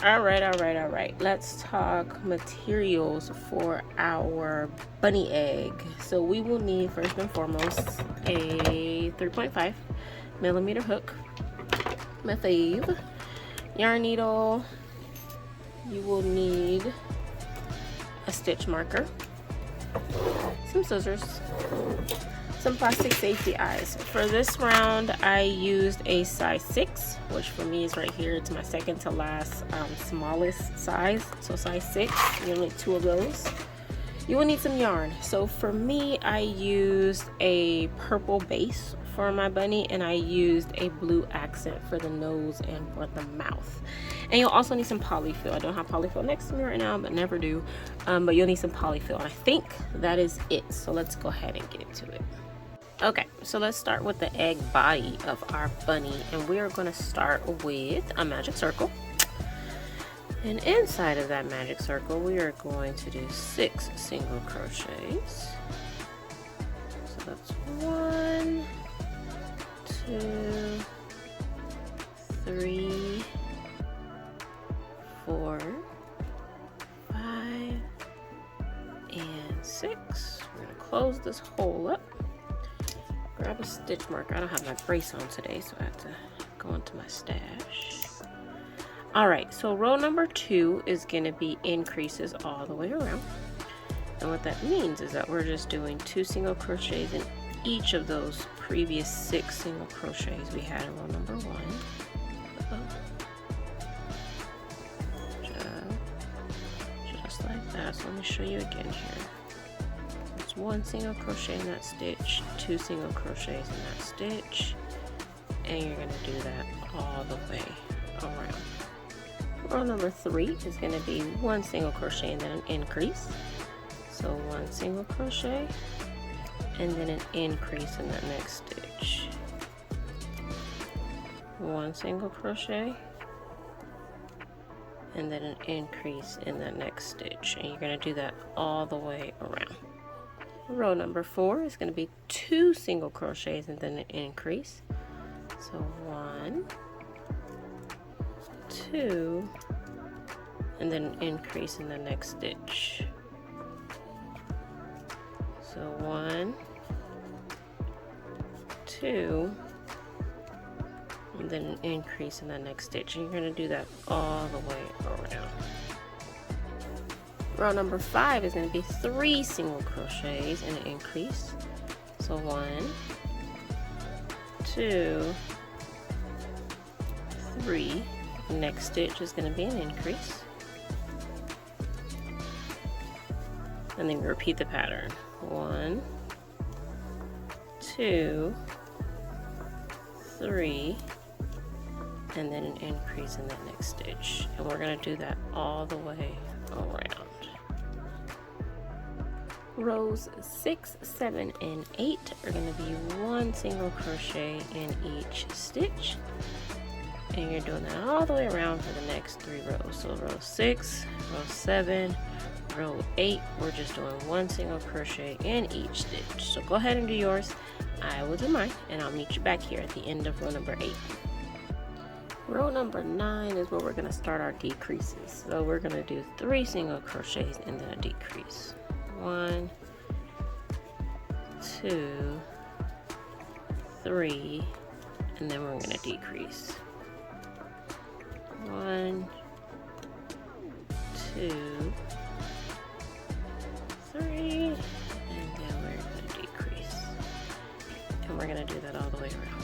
All right. Let's talk materials for our bunny egg. So we will need, first and foremost, a 3.5 millimeter hook, my fave, yarn needle. You will need a stitch marker, some scissors, some plastic safety eyes. For this round, I used a size 6, which for me is right here. It's my second to last smallest size. So size 6, you'll need 2 of those. You will need some yarn. So for me, I used a purple base for my bunny, and I used a blue accent for the nose and for the mouth. And you'll also need some polyfill. I don't have polyfill next to me right now, but never do. But you'll need some polyfill. And I think that is it. So let's go ahead and get into it. Okay, so let's start with the egg body of our bunny, and we are going to start with a magic circle. And inside of that magic circle, we are going to do 6 single crochets. So that's 1, 2, 3, 4, 5, and 6. We're going to close this hole up. Grab a stitch marker. I don't have my brace on today, so I have to go into my stash. Alright, so row number 2 is going to be increases all the way around. And what that means is that we're just doing 2 single crochets in each of those previous 6 single crochets we had in row number 1. Just like that. So let me show you again here. It's 1 single crochet in that stitch, 2 single crochets in that stitch, and you're going to do that all the way around. Row number 3 is going to be 1 single crochet and then an increase. So 1 single crochet and then an increase in that next stitch. 1 single crochet and then an increase in that next stitch, and you're going to do that all the way around. Row number 4 is going to be 2 single crochets and then an increase. So 1, 2, and then an increase in the next stitch. So 1, 2, and then an increase in the next stitch. And you're going to do that all the way around. Row number 5 is going to be 3 single crochets and an increase. So 1, 2, 3. Next stitch is going to be an increase. And then we repeat the pattern. 1, 2, 3, and then an increase in that next stitch. And we're going to do that all the way around. Rows 6, 7, and 8 are going to be 1 single crochet in each stitch. And you're doing that all the way around for the next 3 rows. So row 6, row 7, row 8, we're just doing 1 single crochet in each stitch. So go ahead and do yours. I will do mine, and I'll meet you back here at the end of row number 8. Row number 9 is where we're going to start our decreases. So we're going to do 3 single crochets and then a decrease. 1, 2, 3, and then we're going to decrease. 1, 2, 3, and then we're going to decrease. And we're going to do that all the way around.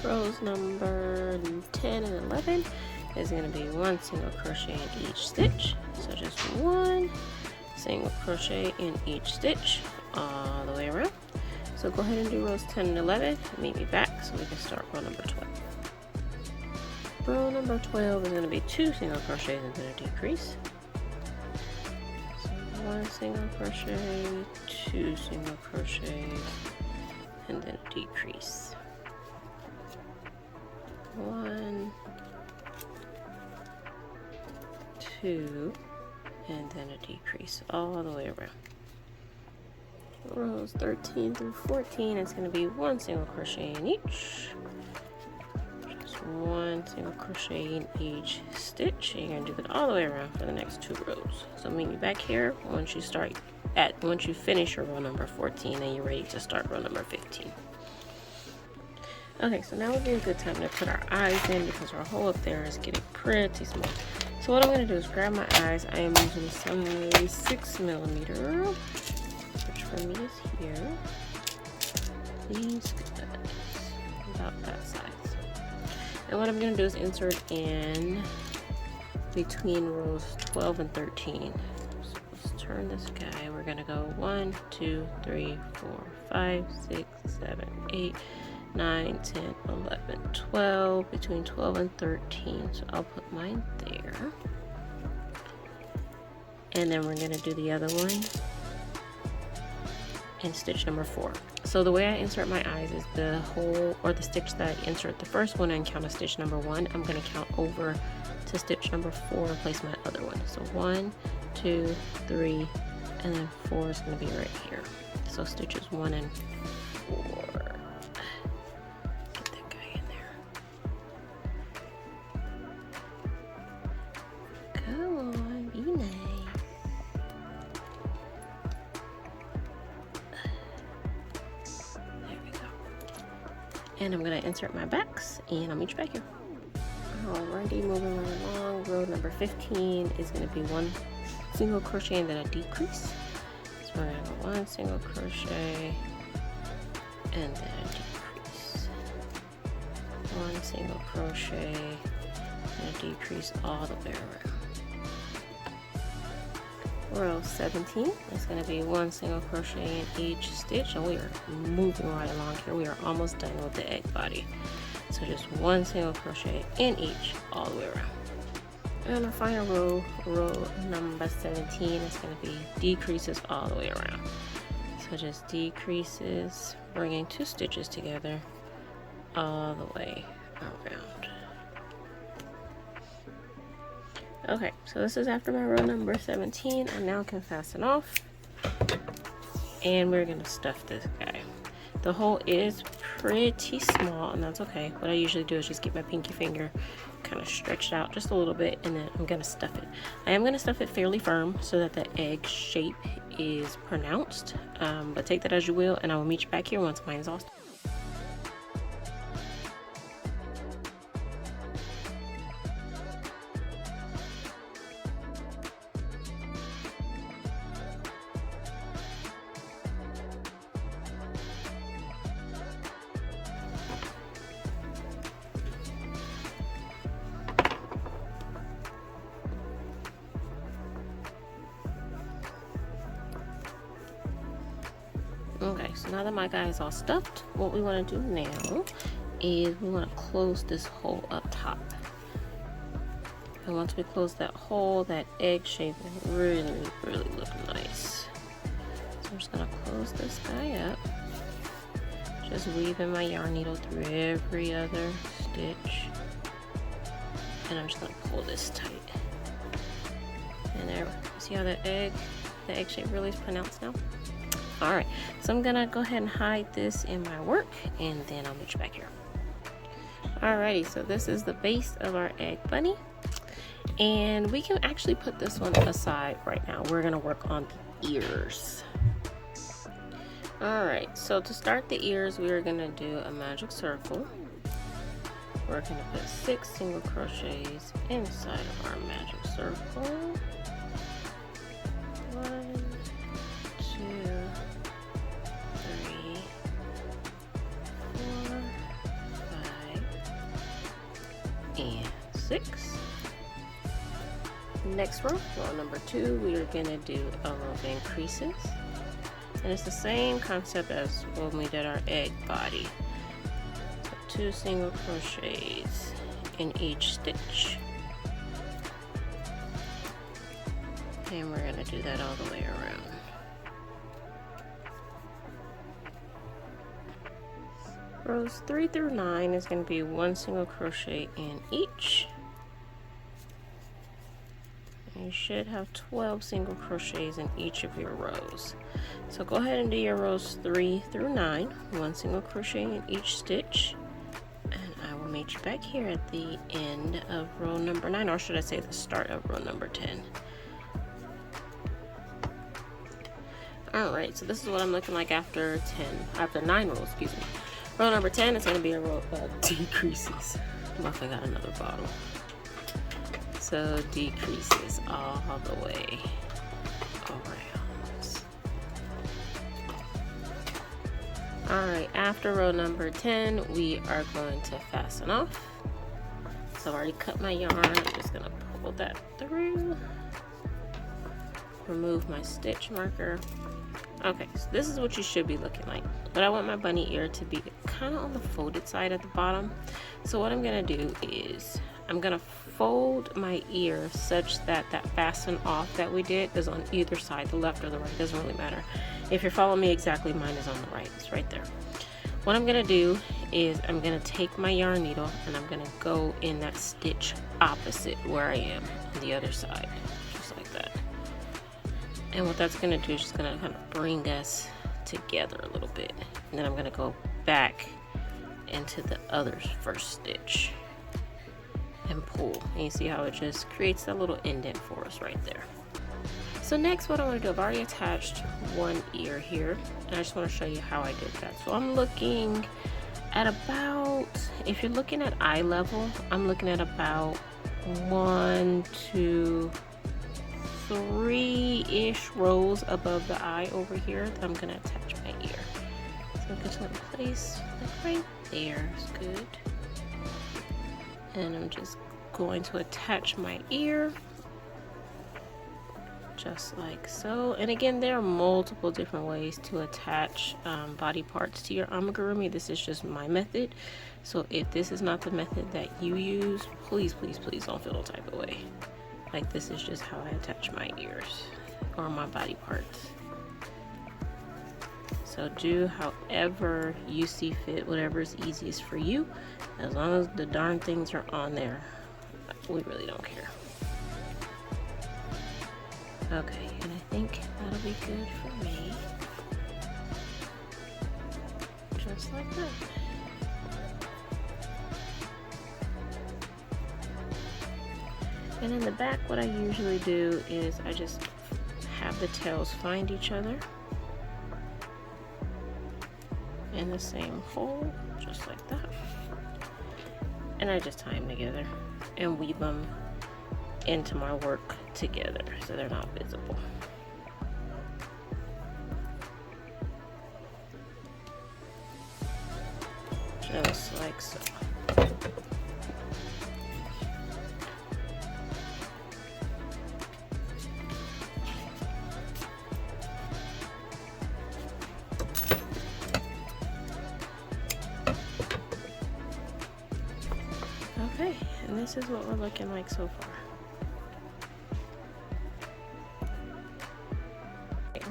Rows number 10 and 11 is going to be 1 single crochet in each stitch. So just 1 single crochet in each stitch all the way around. So go ahead and do rows 10 and 11 and meet me back so we can start row number 12. Row number 12 is going to be 2 single crochets and then a decrease. So 1 single crochet, 2 single crochets, and then a decrease. 1, 2, and then a decrease all the way around. Rows 13 through 14 is going to be 1 single crochet in each. Just 1 single crochet in each stitch, and you're gonna do that all the way around for the next 2 rows. So meet me back here once you finish your row number 14 and you're ready to start row number 15. Okay, so now would be a good time to put our eyes in because our hole up there is getting pretty small. So what I'm going to do is grab my eyes. I am using some 6mm, which for me is here. These guys, about that size. And what I'm going to do is insert in between rows 12 and 13. So let's turn this guy. We're going to go 1, 2, 3, 4, 5, 6, 7, 8, 9, 10, 11, 12, between 12 and 13. So I'll put mine there. And then we're going to do the other one in stitch number 4. So the way I insert my eyes is the hole or the stitch that I insert the first one and count as stitch number 1. I'm going to count over to stitch number 4 and place my other one. So 1, 2, 3, and then 4 is going to be right here. So stitches 1 and 4. And I'm going to insert my backs, and I'll meet you back here. Alrighty, moving right along. Row number 15 is going to be 1 single crochet and then a decrease. So we're going to go 1 single crochet and then a decrease. 1 single crochet and a decrease all the way around. Row 17 is going to be 1 single crochet in each stitch, and we are moving right along here. We are almost done with the egg body. So just 1 single crochet in each all the way around. And our final row, row number 17, is going to be decreases all the way around. So just decreases, bringing 2 stitches together all the way around. Okay, so this is after my row number 17. I now can fasten off, and we're gonna stuff this guy. The hole is pretty small, and that's okay. What I usually do is just get my pinky finger kind of stretched out just a little bit, and then I'm gonna stuff it. I am gonna stuff it fairly firm so that the egg shape is pronounced, but take that as you will, and I will meet you back here once mine is all stuffed. Okay, so now that my guy is all stuffed, what we want to do now is we want to close this hole up top. And once we close that hole, that egg shape will really look nice. So I'm just going to close this guy up. Just weaving my yarn needle through every other stitch. And I'm just going to pull this tight. And there, see how the egg shape really is pronounced now? Alright, so I'm gonna go ahead and hide this in my work, and then I'll meet you back here. Alrighty, so this is the base of our egg bunny, and we can actually put this one aside right now. We're gonna work on the ears. Alright, so to start the ears, we are gonna do a magic circle. We're gonna put 6 single crochets inside of our magic circle. 1, 2, 3, 4, 5, and 6. Next row, row number 2, we are going to do a row of increases. And it's the same concept as when we did our egg body. So 2 single crochets in each stitch. And we're going to do that all the way around. Rows 3 through 9 is going to be 1 single crochet in each. And you should have 12 single crochets in each of your rows. So go ahead and do your rows 3 through 9, 1 single crochet in each stitch, and I will meet you back here at the end of row number 9, or should I say the start of row number 10. Alright, so this is what I'm looking like after 9 rows, excuse me. Row number 10 is going to be a row of decreases. I got another bottle. So decreases all the way around. Alright, after row number 10, we are going to fasten off. So I've already cut my yarn. I'm just going to pull that through. Remove my stitch marker. Okay, so this is what you should be looking like. But I want my bunny ear to be kind of on the folded side at the bottom. So what I'm going to do is I'm going to fold my ear such that that fasten off that we did is on either side, the left or the right. It doesn't really matter. If you're following me exactly, mine is on the right. It's right there. What I'm going to do is I'm going to take my yarn needle and I'm going to go in that stitch opposite where I am on the other side, just like that. And what that's going to do is just going to kind of bring us together a little bit. And then I'm going to go back into the other first stitch and pull. And you see how it just creates that little indent for us right there. So next what I want to do, I've already attached one ear here. And I just want to show you how I did that. So I'm looking at about, if you're looking at eye level, I'm looking at about 1, 2, 3-ish rows above the eye over here that I'm going to attach my ear. So I'm just going to place like right there is good. And I'm just going to attach my ear just like so. And again, there are multiple different ways to attach body parts to your amigurumi. This is just my method. So if this is not the method that you use, please, please, please don't feel no type of way. Like, this is just how I attach my ears or my body parts. So do however you see fit, whatever is easiest for you. As long as the darn things are on there, we really don't care. Okay, and I think that'll be good for me. Just like that. And in the back, what I usually do is I just have the tails find each other in the same hole, just like that. And I just tie them together and weave them into my work together so they're not visible. Just like so. Okay, and this is what we're looking like so far.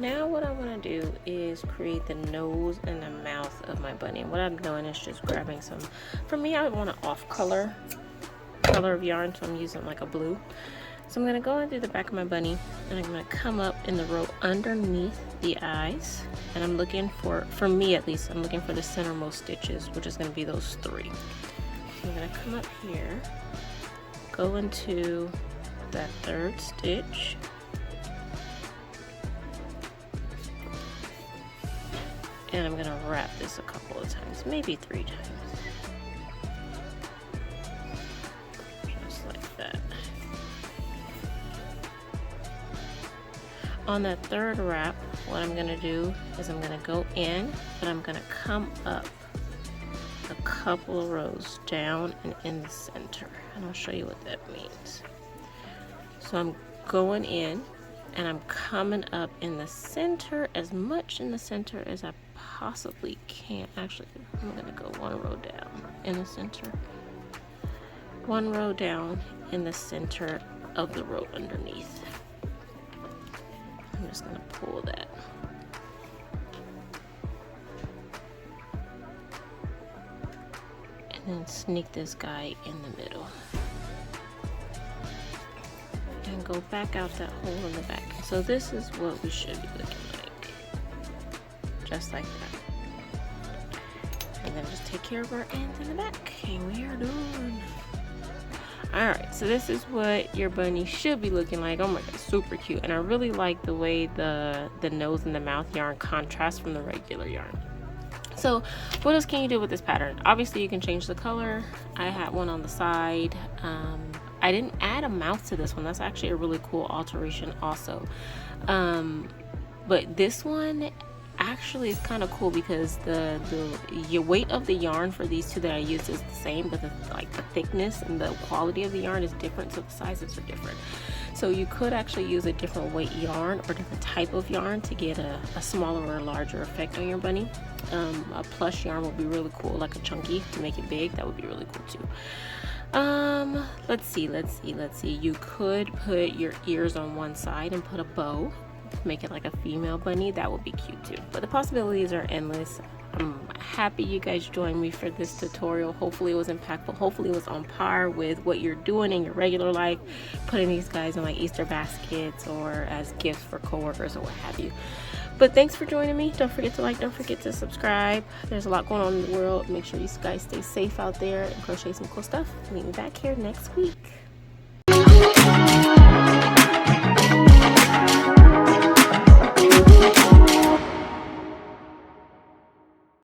Now what I want to do is create the nose and the mouth of my bunny. And what I'm doing is just grabbing some, for me I want an off color of yarn, so I'm using like a blue. So I'm going to go in through the back of my bunny and I'm going to come up in the row underneath the eyes, and I'm looking for me at least, I'm looking for the centermost stitches, which is going to be those 3. I'm going to come up here, go into that 3rd stitch, and I'm going to wrap this a couple of times, maybe 3 times. Just like that. On that 3rd wrap, what I'm going to do is I'm going to go in, but I'm going to come up a couple of rows down and in the center, and I'll show you what that means. So I'm going in and I'm coming up in the center, as much in the center as I possibly can. Actually, I'm gonna go 1 row down in the center, 1 row down in the center of the row underneath. I'm just gonna pull that. And then sneak this guy in the middle. And go back out that hole in the back. So this is what we should be looking like. Just like that. and then just take care of our ends in the back, and we are done. Alright, so this is what your bunny should be looking like. Oh my god, super cute. And I really like the way the nose and the mouth yarn contrast from the regular yarn. So what else can you do with this pattern? Obviously you can change the color. I had one on the side. I didn't add a mouth to this one. That's actually a really cool alteration also. But this one actually is kind of cool because the weight of the yarn for these two that I used is the same, but the thickness and the quality of the yarn is different, so the sizes are different. So you could actually use a different weight yarn or different type of yarn to get a smaller or larger effect on your bunny. A plush yarn would be really cool, like a chunky to make it big. That would be really cool too. Let's see. You could put your ears on one side and put a bow, make it like a female bunny. That would be cute too. But the possibilities are endless. I'm happy you guys joined me for this tutorial. Hopefully it was impactful. Hopefully it was on par with what you're doing in your regular life, putting these guys in like Easter baskets or as gifts for coworkers or what have you. But thanks for joining me. Don't forget to like, don't forget to subscribe. There's a lot going on in the world. Make sure you guys stay safe out there and crochet some cool stuff. Meet me back here next week.